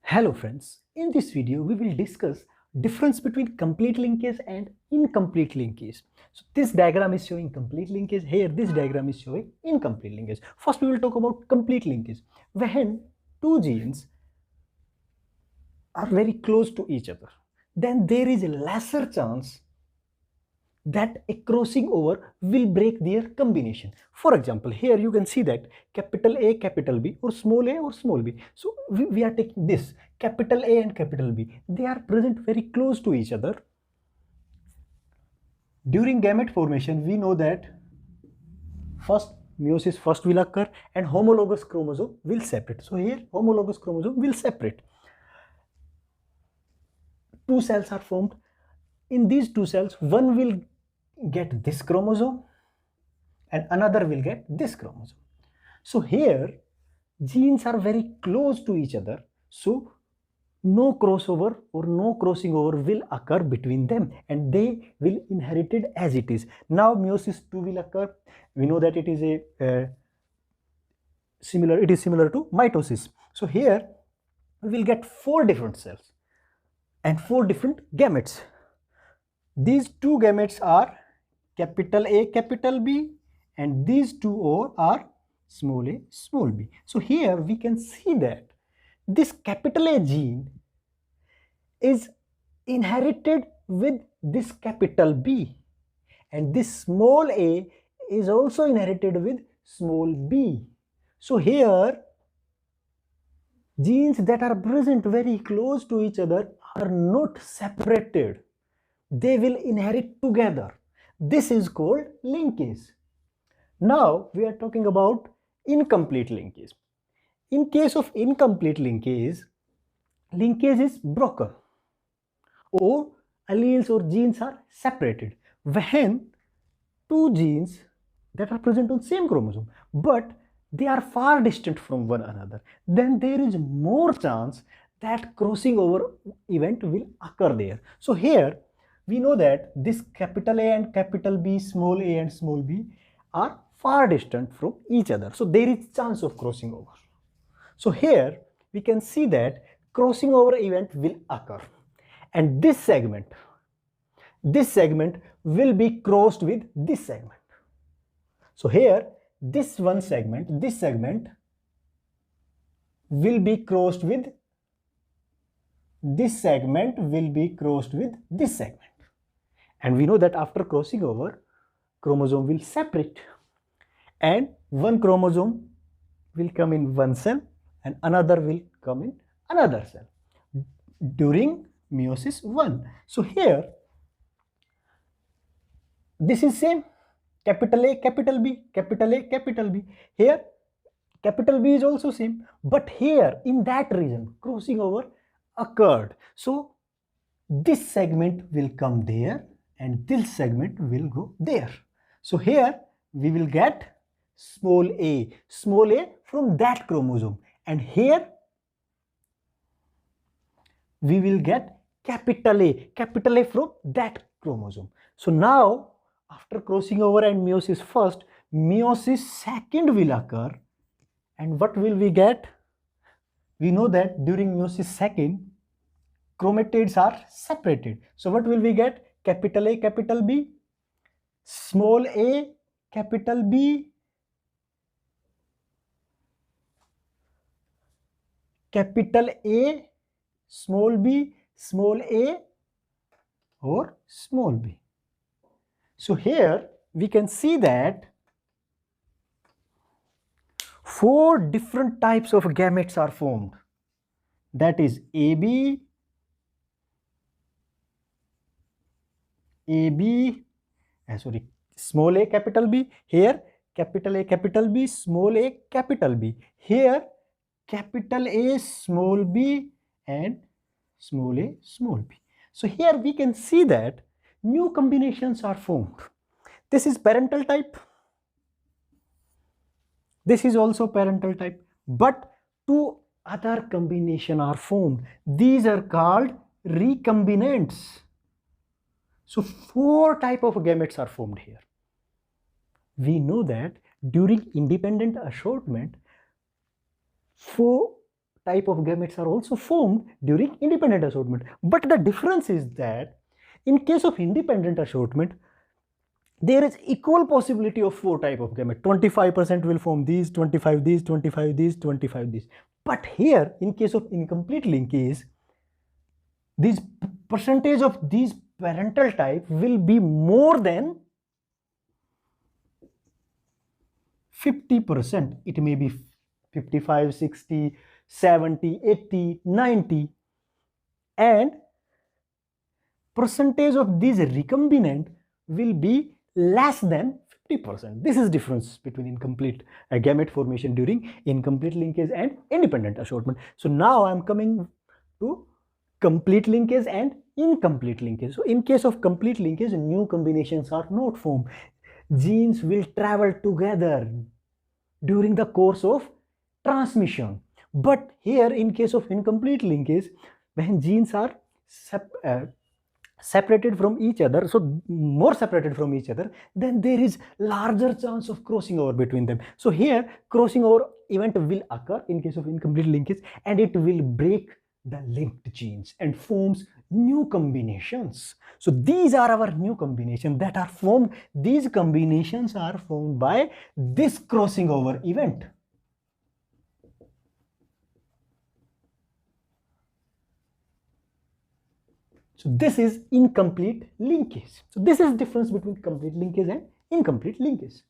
Hello friends, in this video we will discuss difference between complete linkage and incomplete linkage. So this diagram is showing complete linkage, here this diagram is showing incomplete linkage. First we will talk about complete linkage. When two genes are very close to each other, then there is a lesser chance that a crossing over will break their combination. For example, here you can see that capital A, capital B, or small b. So we are taking this capital A and capital B. They are present very close to each other. During gamete formation, we know that first meiosis first will occur and homologous chromosome will separate. So here homologous chromosome will separate. Two cells are formed. In these two cells, one will get this chromosome and another will get this chromosome. So here genes are very close to each other, so no crossover or no crossing over will occur between them and they will inherited as it is. Now meiosis 2 will occur. We know that it is similar to mitosis. So here we will get 4 different cells and 4 different gametes. These two gametes are capital A, capital B, and these two are small a, small b. So here we can see that this capital A gene is inherited with this capital B, and this small a is also inherited with small b. So here genes that are present very close to each other are not separated. They will inherit together. This is called linkage. Now we are talking about incomplete linkage. In case of incomplete linkage, linkage is broken or alleles or genes are separated when two genes that are present on same chromosome but they are far distant from one another, then there is more chance that crossing over event will occur there. So here we know that this capital A and capital B, small a and small b are far distant from each other. So there is chance of crossing over. So here we can see that crossing over event will occur. And this segment will be crossed with this segment. So here this segment will be crossed with this segment and we know that after crossing over, chromosome will separate and one chromosome will come in one cell and another will come in another cell during meiosis 1. So here this is same capital A, capital B, capital A, capital B. Here capital B is also same, but here in that region crossing over occurred. So this segment will come there and this segment will go there. So here we will get small a from that chromosome, and here we will get capital A from that chromosome. So now after crossing over and meiosis first, meiosis second will occur, and what will we get? We know that during meiosis second chromatids are separated. So what will we get? Capital A, capital B, small a, capital B, capital A, small b, small a, or small b. So here we can see that 4 different types of gametes are formed. That is AB, small a, capital B. Here capital A, capital B, small a, capital B. Here capital A, small b, and small a, small b. So here we can see that new combinations are formed. This is parental type. This is also parental type, but 2 other combinations are formed. These are called recombinants. So 4 types of gametes are formed here. We know that during independent assortment, 4 type of gametes are also formed during independent assortment. But the difference is that in case of independent assortment, there is equal possibility of 4 type of gamete. 25% will form these, 25 these, 25 these, 25 these. But here, in case of incomplete linkage, these percentage of these parental type will be more than 50%. It may be 55, 60, 70, 80, 90, and percentage of these recombinant will be less than 50%. This is difference between incomplete gamete formation during incomplete linkage and independent assortment. So now I am coming to complete linkage and incomplete linkage. So in case of complete linkage, new combinations are not formed. Genes will travel together during the course of transmission. But here, in case of incomplete linkage, when genes are separated from each other, so more separated from each other, then there is larger chance of crossing over between them. So here, crossing over event will occur in case of incomplete linkage, and it will break the linked genes and forms new combinations. So these are our new combinations that are formed. These combinations are formed by this crossing over event. So this is incomplete linkage. So this is the difference between complete linkage and incomplete linkage.